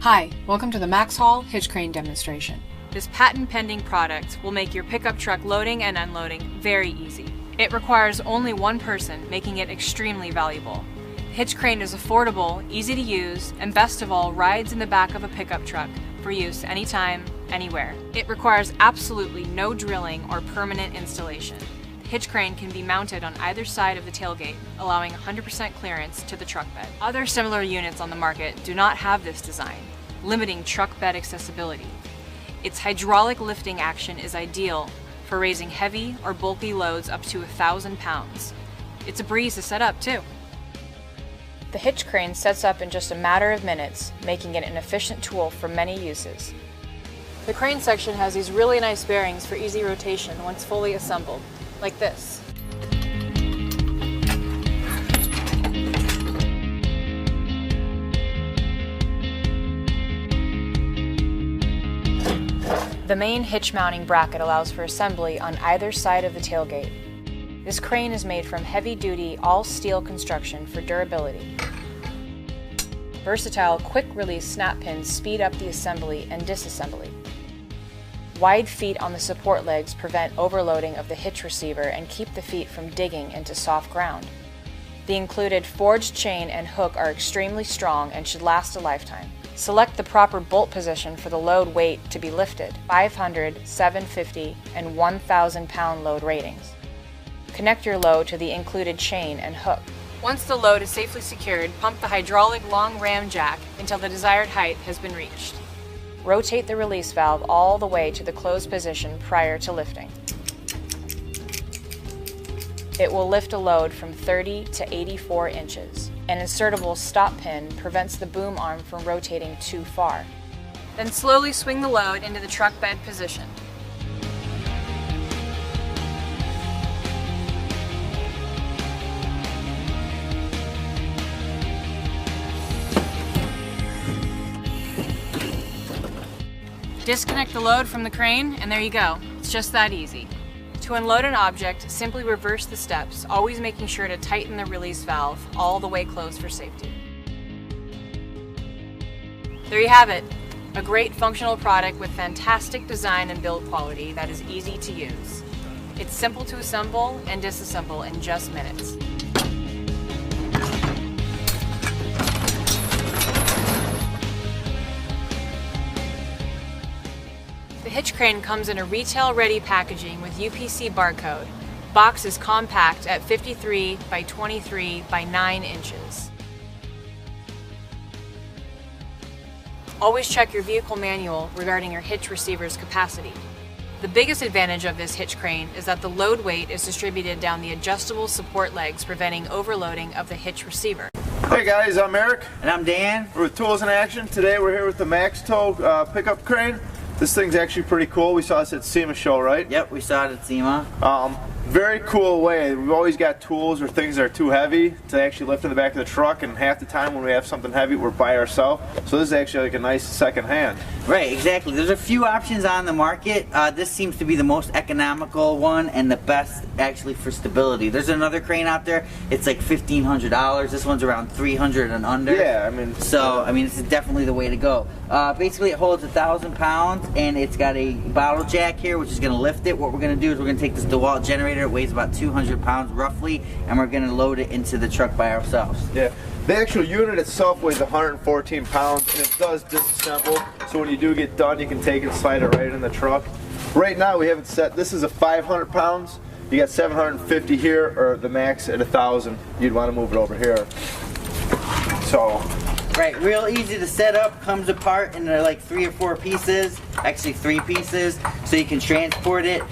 Hi, welcome to the Max Haul hitch crane demonstration. This patent-pending product will make your pickup truck loading and unloading very easy. It requires only one person, making it extremely valuable. The hitch crane is affordable, easy to use, and best of all, rides in the back of a pickup truck for use anytime, anywhere. It requires absolutely no drilling or permanent installation. The hitch crane can be mounted on either side of the tailgate, allowing 100% clearance to the truck bed. Other similar units on the market do not have this design, limiting truck bed accessibility. Its hydraulic lifting action is ideal for raising heavy or bulky loads up to 1,000 pounds. It's a breeze to set up too. The hitch crane sets up in just a matter of minutes, making it an efficient tool for many uses. The crane section has these really nice bearings for easy rotation once fully assembled, like this. The main hitch mounting bracket allows for assembly on either side of the tailgate. This crane is made from heavy-duty, all-steel construction for durability. Versatile, quick-release snap pins speed up the assembly and disassembly. Wide feet on the support legs prevent overloading of the hitch receiver and keep the feet from digging into soft ground. The included forged chain and hook are extremely strong and should last a lifetime. Select the proper bolt position for the load weight to be lifted, 500, 750, and 1,000 pound load ratings. Connect your load to the included chain and hook. Once the load is safely secured, pump the hydraulic long ram jack until the desired height has been reached. Rotate the release valve all the way to the closed position prior to lifting. It will lift a load from 30 to 84 inches. An insertable stop pin prevents the boom arm from rotating too far. Then slowly swing the load into the truck bed position. Disconnect the load from the crane, and there you go. It's just that easy. To unload an object, simply reverse the steps, always making sure to tighten the release valve all the way closed for safety. There you have it, a great functional product with fantastic design and build quality that is easy to use. It's simple to assemble and disassemble in just minutes. The hitch crane comes in a retail-ready packaging with UPC barcode. Box is compact at 53 by 23 by 9 inches. Always check your vehicle manual regarding your hitch receiver's capacity. The biggest advantage of this hitch crane is that the load weight is distributed down the adjustable support legs, preventing overloading of the hitch receiver. Hey guys, I'm Eric. And I'm Dan. We're with Tools in Action. Today we're here with the Max Tow pickup crane. This thing's actually pretty cool. We saw this at SEMA show, right? Yep, we saw it at SEMA. Very cool way. We've always got tools or things that are too heavy to actually lift in the back of the truck, and half the time when we have something heavy, we're by ourselves. So this is actually like a nice second hand. Right, exactly. There's a few options on the market. This seems to be the most economical one and the best actually for stability. There's another crane out there. It's like $1,500. This one's around $300 and under. Yeah, I mean. So, I mean, this is definitely the way to go. Basically, it holds 1,000 pounds, and it's got a bottle jack here, which is going to lift it. What we're going to do is we're going to take this DeWalt generator. It weighs about 200 pounds roughly, and we're going to load it into the truck by ourselves. Yeah. The actual unit itself weighs 114 pounds, and it does disassemble. So when you do get done, you can take it and slide it right in the truck. Right now, we have it set. This is a 500 pounds. You got 750 here, or the max at 1,000. You'd want to move it over here. So. Right, real easy to set up, comes apart into like 3 or 4 pieces, actually 3 pieces, so you can transport it.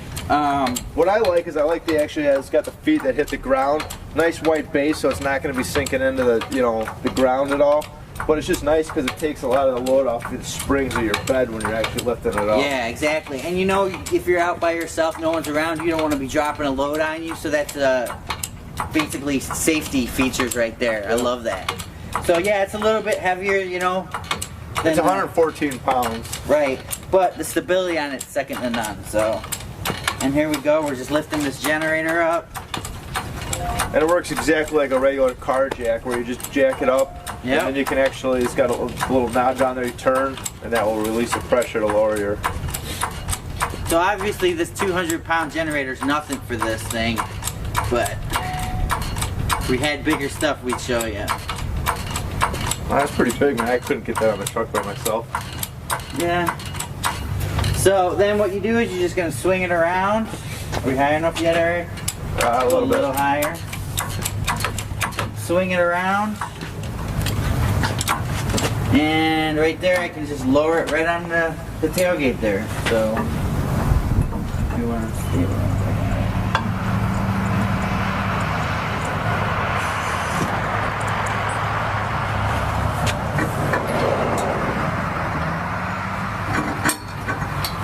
What I like is the actually has got the feet that hit the ground, nice white base, so it's not going to be sinking into the the ground at all. But it's just nice because it takes a lot of the load off the springs of your bed when you're actually lifting it up. Yeah, exactly. And you know, if you're out by yourself, no one's around, you don't want to be dropping a load on you, so that's basically safety features right there. I love that. So yeah, it's a little bit heavier, you know. It's 114 pounds. Right, but the stability on it's second to none. So, and here we go. We're just lifting this generator up. And it works exactly like a regular car jack, where you just jack it up, Yep. and then you can actually, it's got a little knob on there, you turn, and that will release the pressure to lower your... So obviously this 200-pound generator is nothing for this thing, but if we had bigger stuff, we'd show you. Well, that's pretty big, man. I couldn't get that on the truck by myself. Yeah. So then what you do is you're just going to swing it around. Are we high enough yet, Eric? A little bit. Higher. Swing it around. And right there I can just lower it right on the tailgate there. So you want to see it.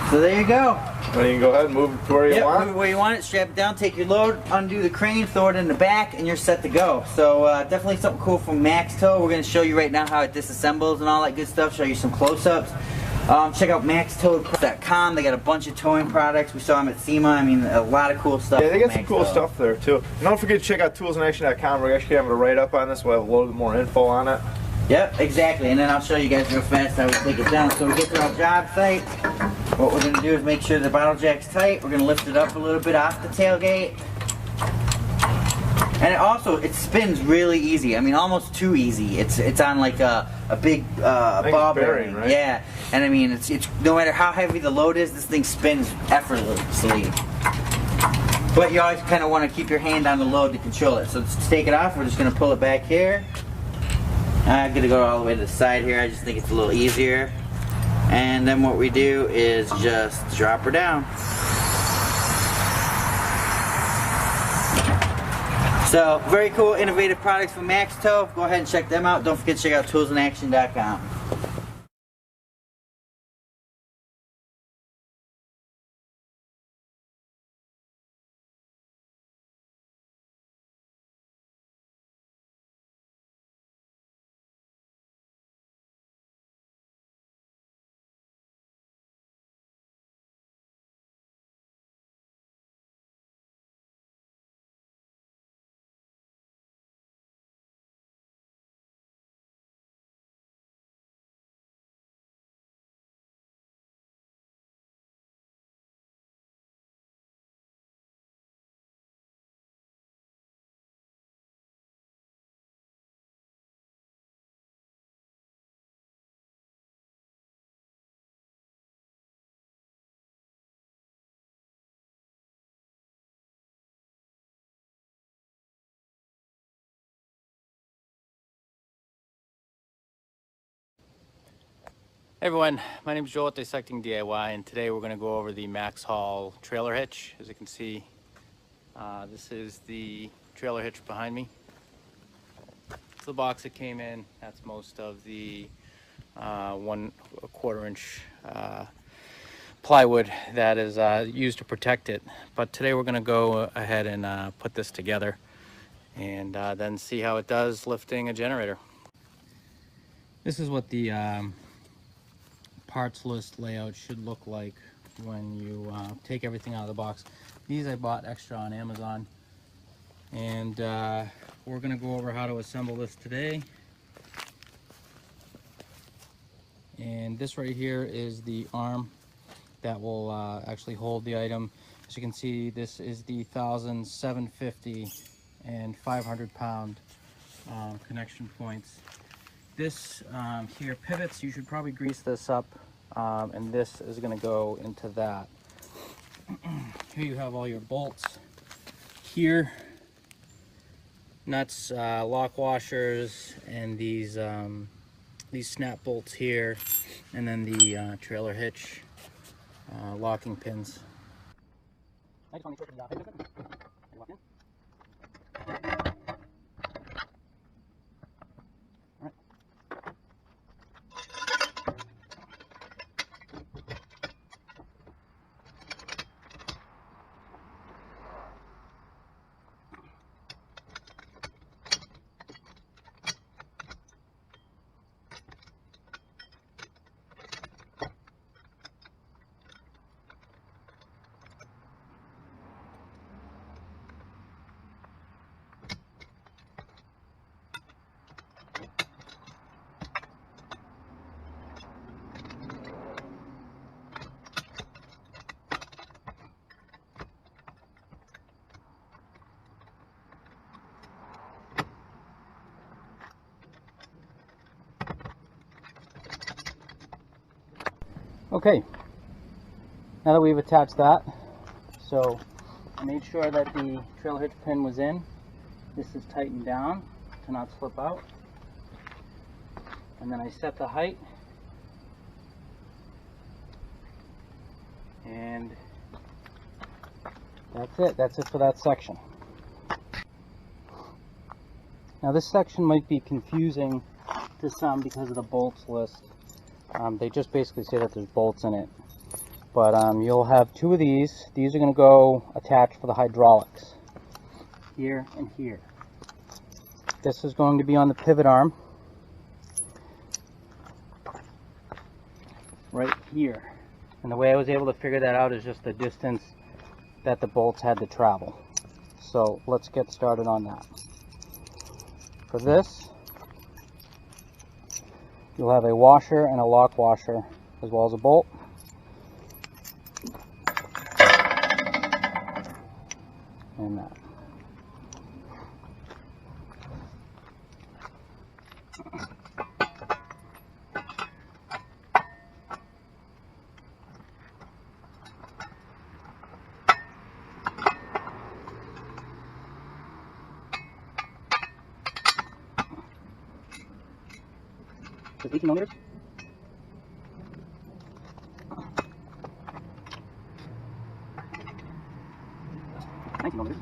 So there you go. Then you can go ahead and move it to where you want. Move it where you want it, strap it down, take your load, undo the crane, throw it in the back, and you're set to go. So definitely something cool from Max Tow. We're going to show you right now how it disassembles and all that good stuff, show you some close-ups. Check out maxtow.com. They got a bunch of towing products. We saw them at SEMA. I mean, a lot of cool stuff. Yeah, they got some cool stuff there too. And don't forget to check out toolsinaction.com. We're actually having a write-up on this. We'll have a little bit more info on it. Yep, exactly. And then I'll show you guys real fast how we take it down. So we get to our job site. What we're going to do is make sure the bottle jack's tight. We're going to lift it up a little bit off the tailgate. And it spins really easy. I mean, almost too easy. It's on like a big ball bearing, right? Yeah. And I mean, it's no matter how heavy the load is, this thing spins effortlessly. But you always kind of want to keep your hand on the load to control it. So to take it off, we're just going to pull it back here. I'm going to go all the way to the side here. I just think it's a little easier. And then what we do is just drop her down. So, very cool, innovative products from Max Tow. Go ahead and check them out. Don't forget to check out toolsinaction.com. Hey everyone, my name is Joel at Dissecting DIY, and today we're going to go over the Max Haul trailer hitch. As you can see, this is the trailer hitch behind me. It's the box it came in. That's most of the 1/4 inch plywood that is used to protect it. But today we're going to go ahead and put this together and then see how it does lifting a generator. This is what the parts list layout should look like when you take everything out of the box. These I bought extra on Amazon, and we're going to go over how to assemble this today. And this right here is the arm that will actually hold the item. As you can see, this is the 1,000, 750, and 500 pound connection points. This here pivots. You should probably grease this up, and this is going to go into that. Here you have all your bolts. Here, nuts, lock washers, and these snap bolts here, and then the trailer hitch locking pins. I just want to take it off. Lock in. Okay, now that we've attached that, so I made sure that the trail hitch pin was in. This is tightened down to not slip out. And then I set the height. And that's it. That's it for that section. Now this section might be confusing to some because of the bolts list. They just basically say that there's bolts in it. But you'll have two of these. These are going to go attached for the hydraulics. Here and here. This is going to be on the pivot arm. Right here. And the way I was able to figure that out is just the distance that the bolts had to travel. So let's get started on that. For this, you'll have a washer and a lock washer as well as a bolt. And that. Just 18 millimeters. 19 millimeters.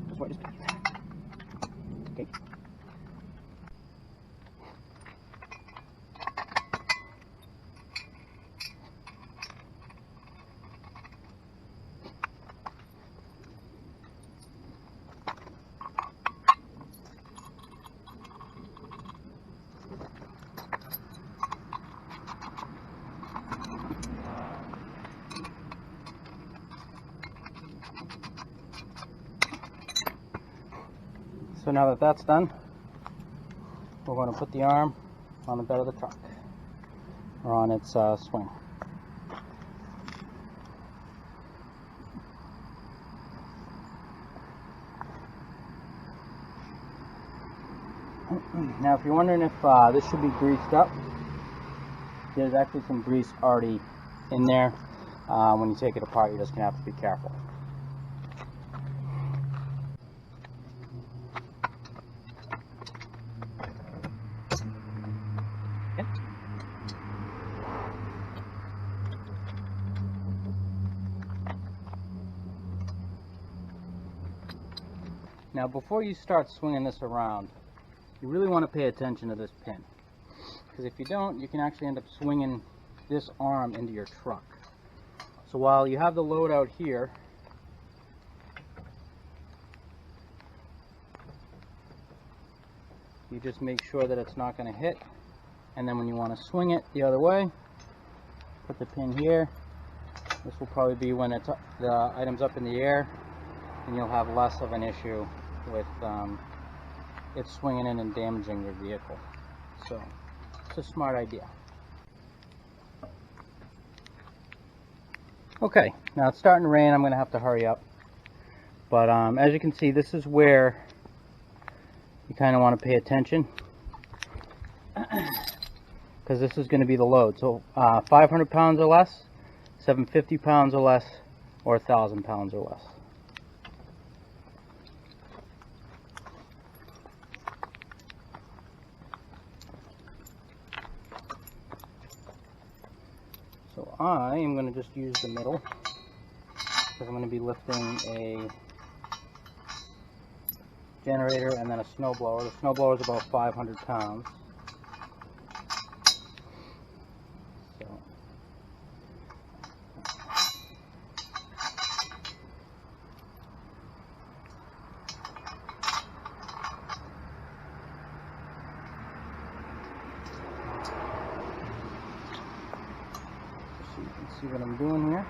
Just what it is. Okay. So now that that's done, we're going to put the arm on the bed of the truck, or on its swing. Now if you're wondering if this should be greased up, there's actually some grease already in there. When you take it apart, you're just going to have to be careful. Now before you start swinging this around, you really want to pay attention to this pin, because if you don't, you can actually end up swinging this arm into your truck. So while you have the load out here, you just make sure that it's not going to hit, and then when you want to swing it the other way, put the pin here. This will probably be when it's the item's up in the air, and you'll have less of an issue with it swinging in and damaging your vehicle. So it's a smart idea. Okay, now it's starting to rain. I'm going to have to hurry up, but as you can see, this is where you kind of want to pay attention, because this is going to be the load. So 500 pounds or less, 750 pounds or less, or 1,000 pounds or less. So I am going to just use the middle, because I'm going to be lifting a generator and then a snowblower. The snowblower is about 500 pounds. So you can see what I'm doing here.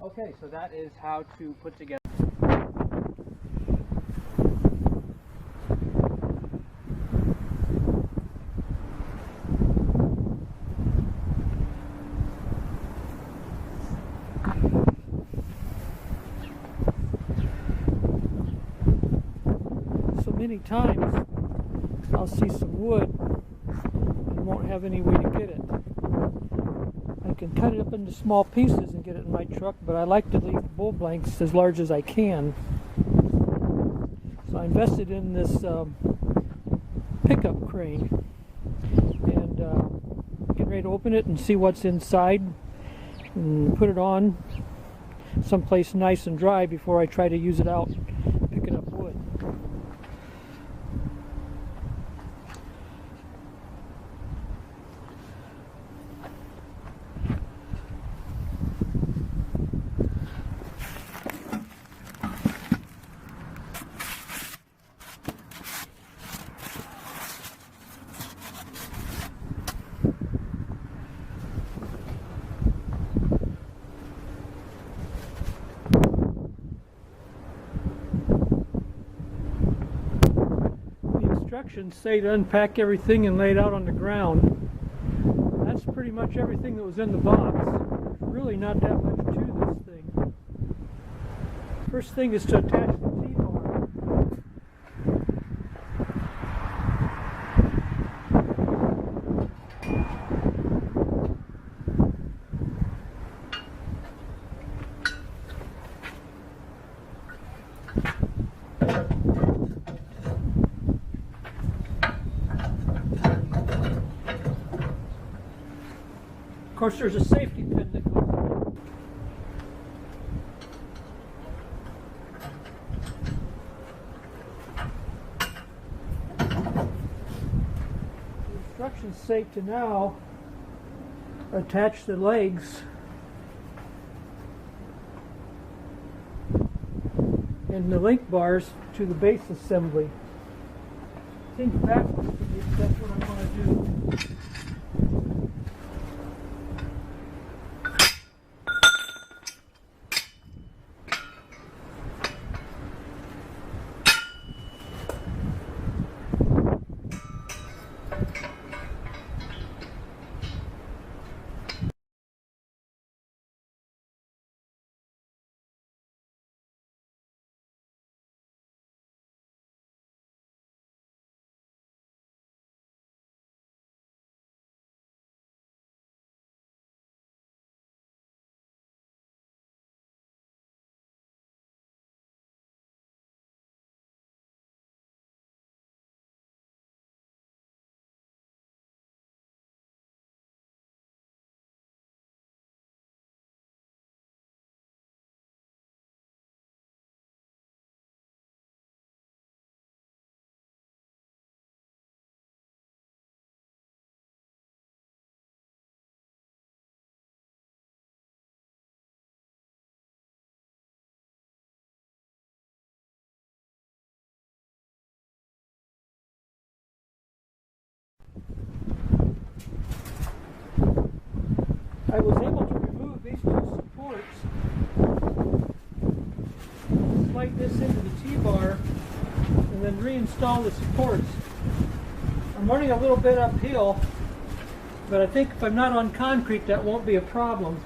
Okay, so that is how to put together. So many times I'll see some wood and won't have any way to get it. I can cut it up into small pieces and get it in my truck, but I like to leave bull blanks as large as I can. So I invested in this pickup crane, and getting ready to open it and see what's inside and put it on someplace nice and dry before I try to use it out picking up wood. Instructions say to unpack everything and lay it out on the ground. That's pretty much everything that was in the box. There's really not that much to this thing. First thing is to attach the T-bar. Of course, there's a safety pin that goes on. The instructions say to now attach the legs and the link bars to the base assembly. Seems backwards, but that's what I'm going to do. I was able to remove these two supports, slide this into the T-bar, and then reinstall the supports. I'm running a little bit uphill, but I think if I'm not on concrete that won't be a problem.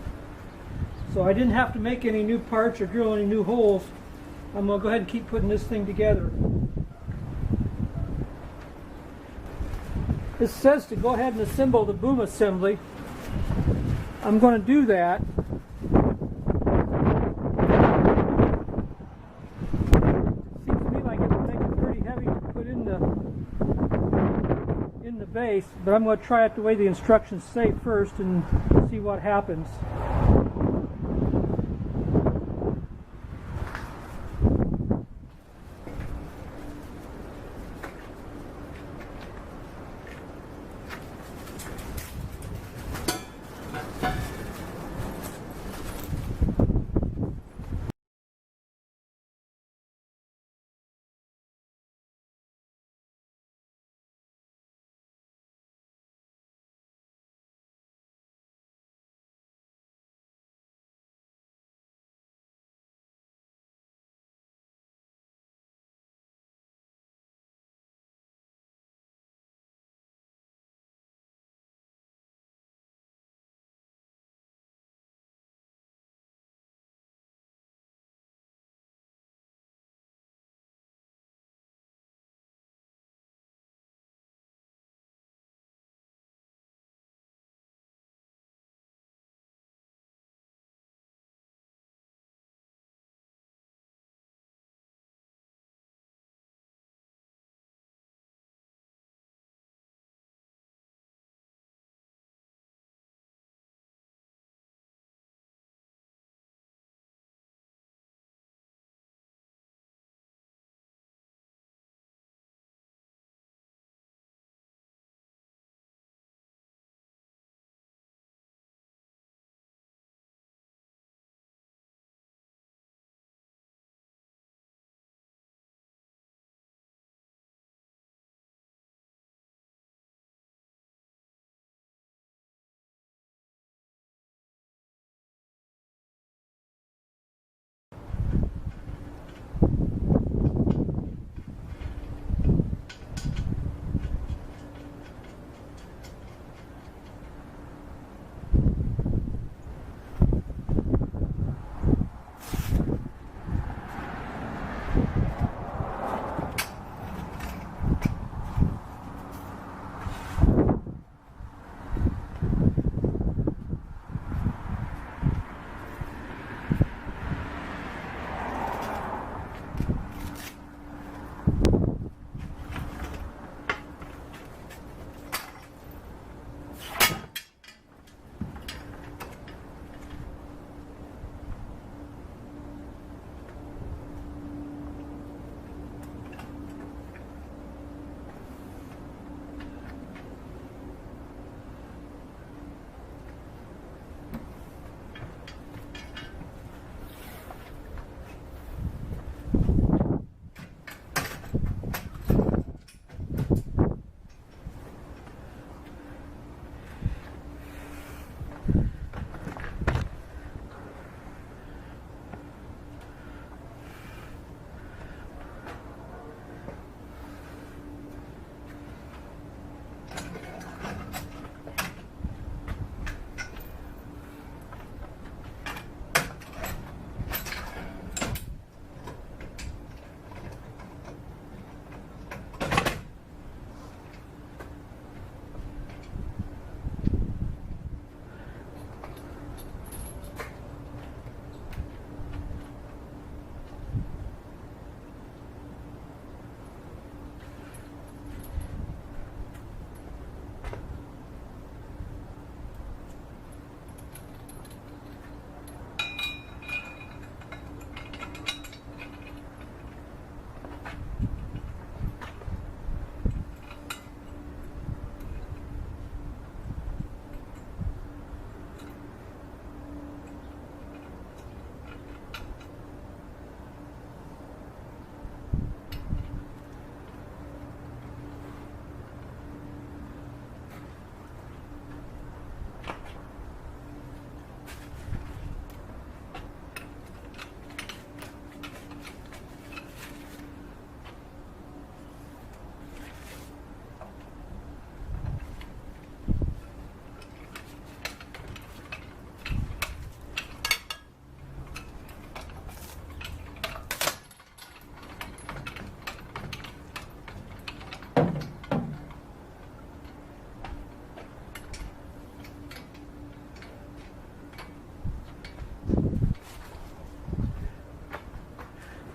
So I didn't have to make any new parts or drill any new holes. I'm going to go ahead and keep putting this thing together. It says to go ahead and assemble the boom assembly. I'm going to do that. Seems to me like it would make it pretty heavy to put in the base, but I'm going to try it the way the instructions say first and see what happens.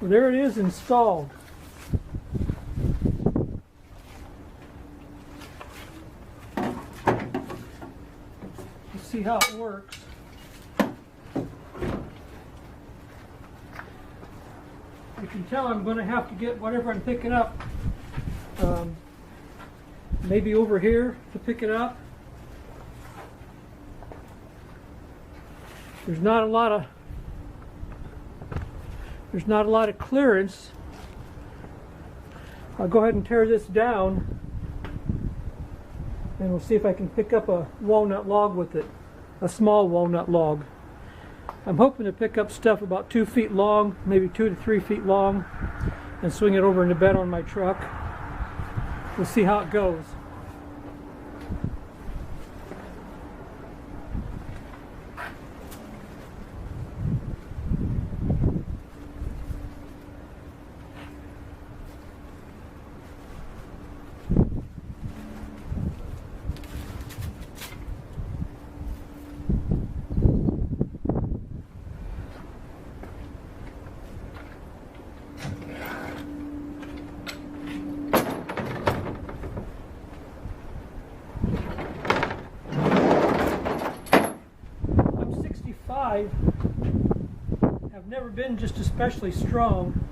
Well, there it is installed. Let's see how it works. You can tell I'm going to have to get whatever I'm picking up maybe over here to pick it up. There's not a lot of clearance. I'll go ahead and tear this down and we'll see if I can pick up a walnut log with it, a small walnut log. I'm hoping to pick up stuff about 2 feet long, maybe 2 to 3 feet long, and swing it over in the bed on my truck. We'll see how it goes. Have never been just especially strong,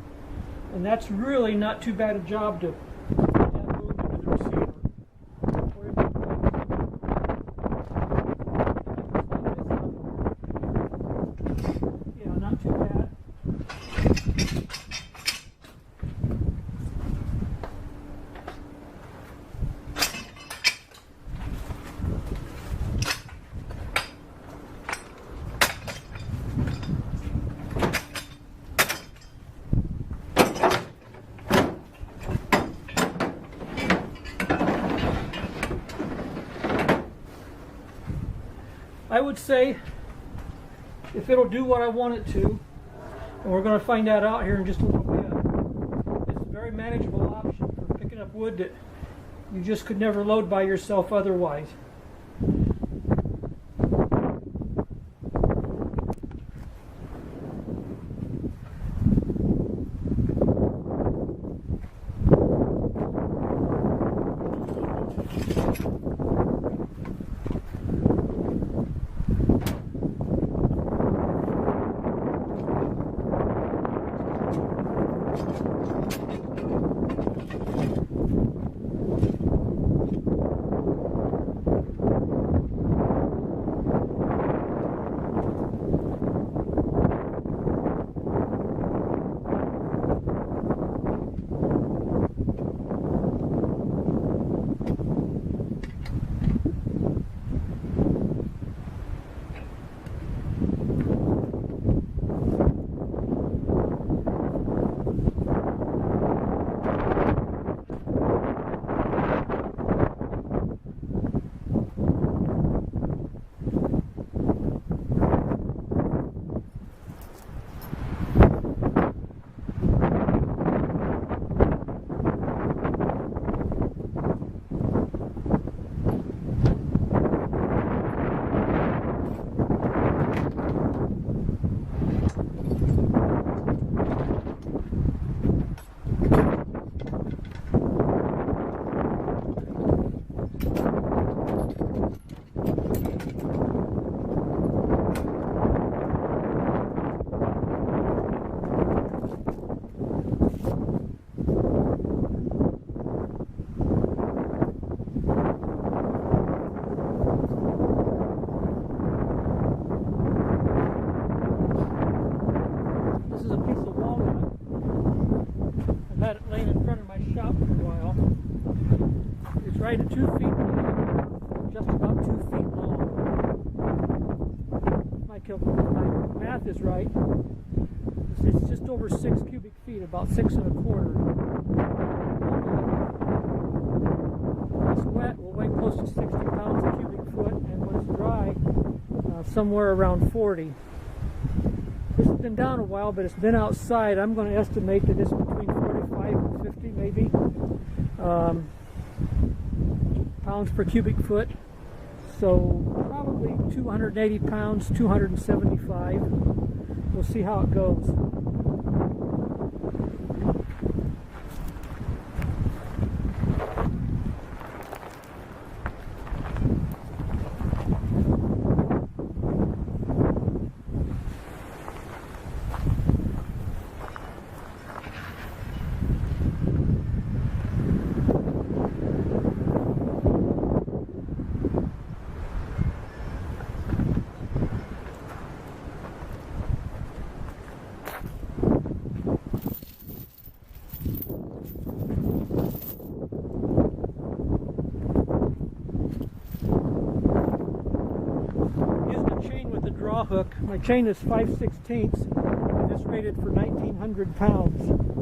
and that's really not too bad a job to put that boom into the receiver. Yeah, not too bad. I would say if it'll do what I want it to, and we're going to find that out here in just a little bit, it's a very manageable option for picking up wood that you just could never load by yourself otherwise. Right at 2 feet long, just about 2 feet long. My math is right. It's just over 6 cubic feet, about 6 1/4. When it's wet, we'll weigh close to 60 pounds a cubic foot, and when it's dry, somewhere around 40. This has been down a while, but it's been outside. I'm going to estimate that it's between 45 and 50 maybe. Pounds per cubic foot, so probably 280 pounds, 275. We'll see how it goes. Draw hook. My chain is 5/16 and it's rated for 1,900 pounds.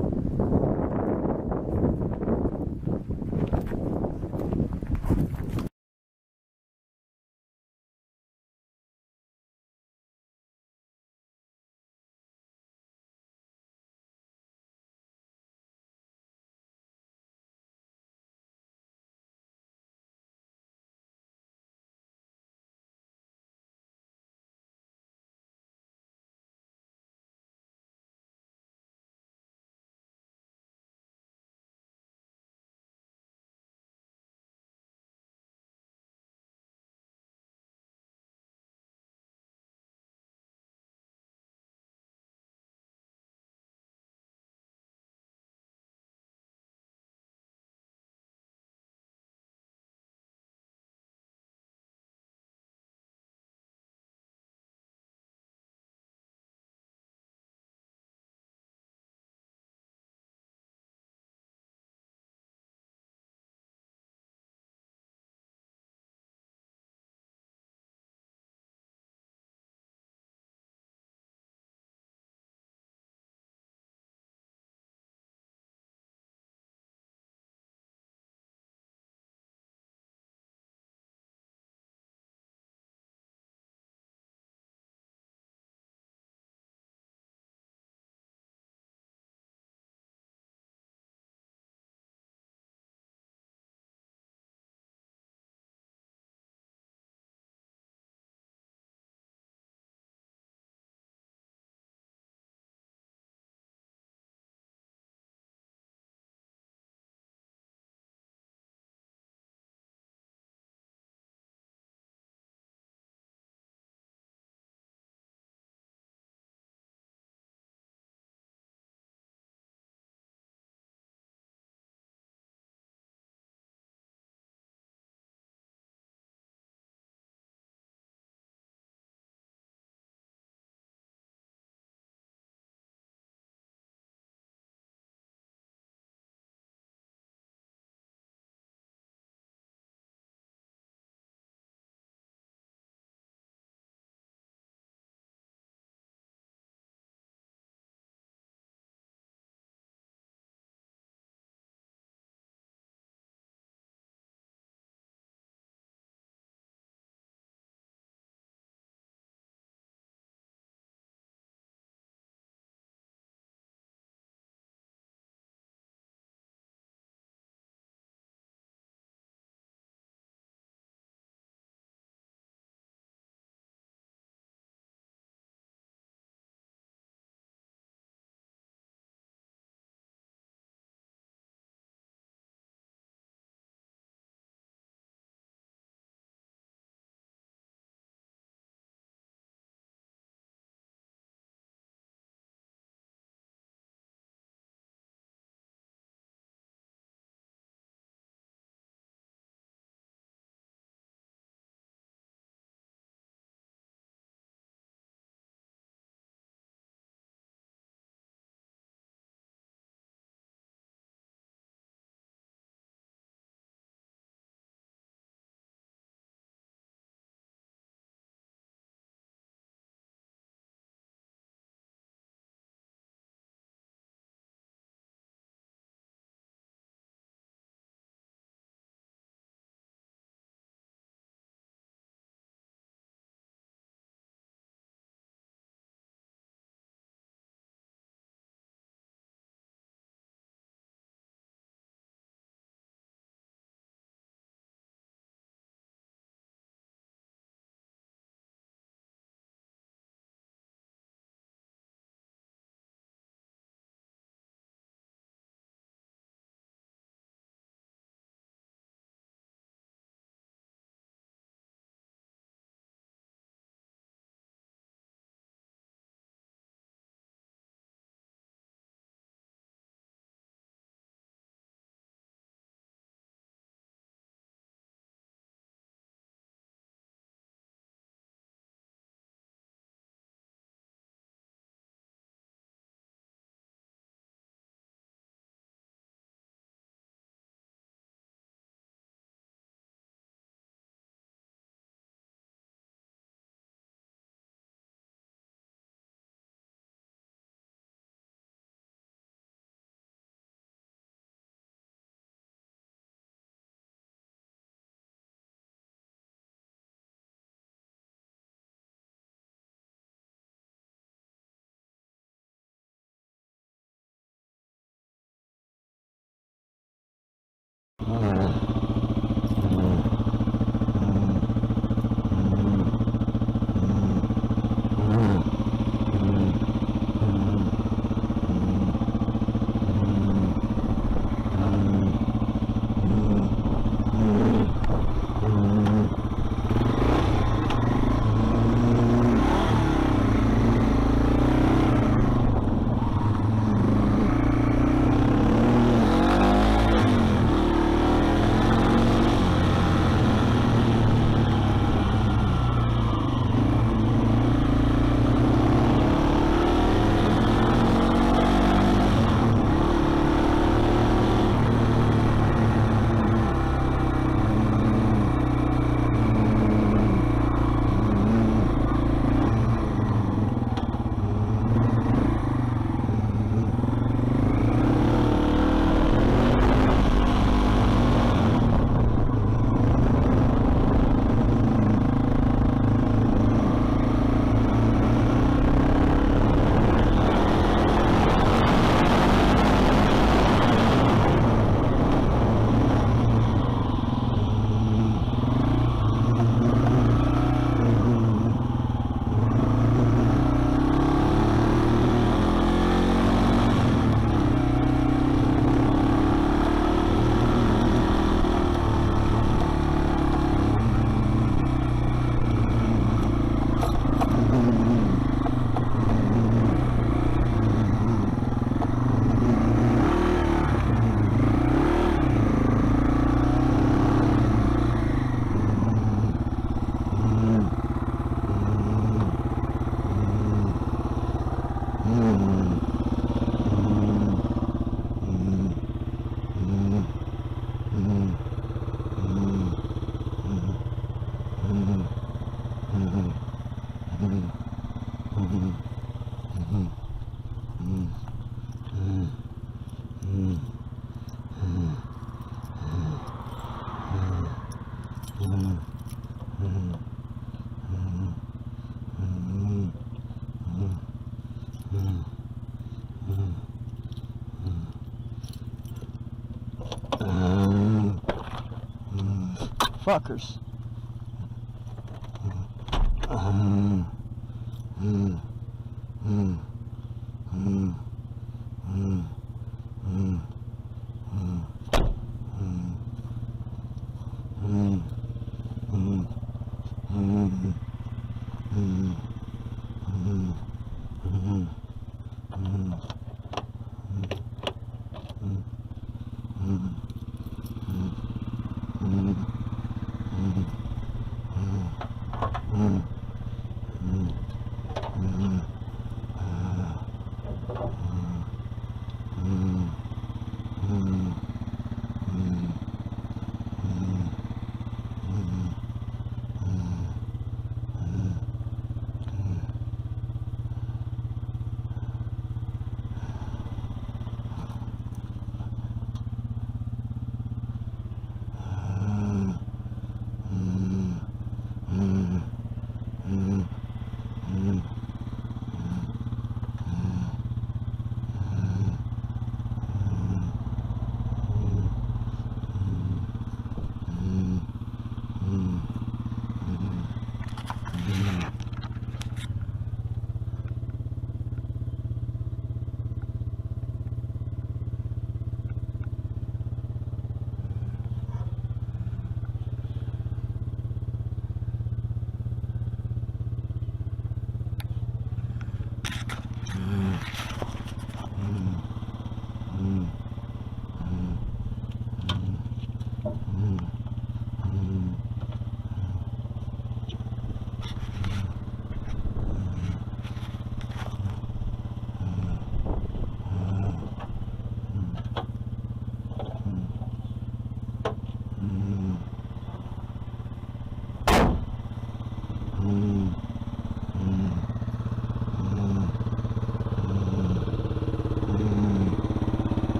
Fuckers.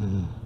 Mm-hmm.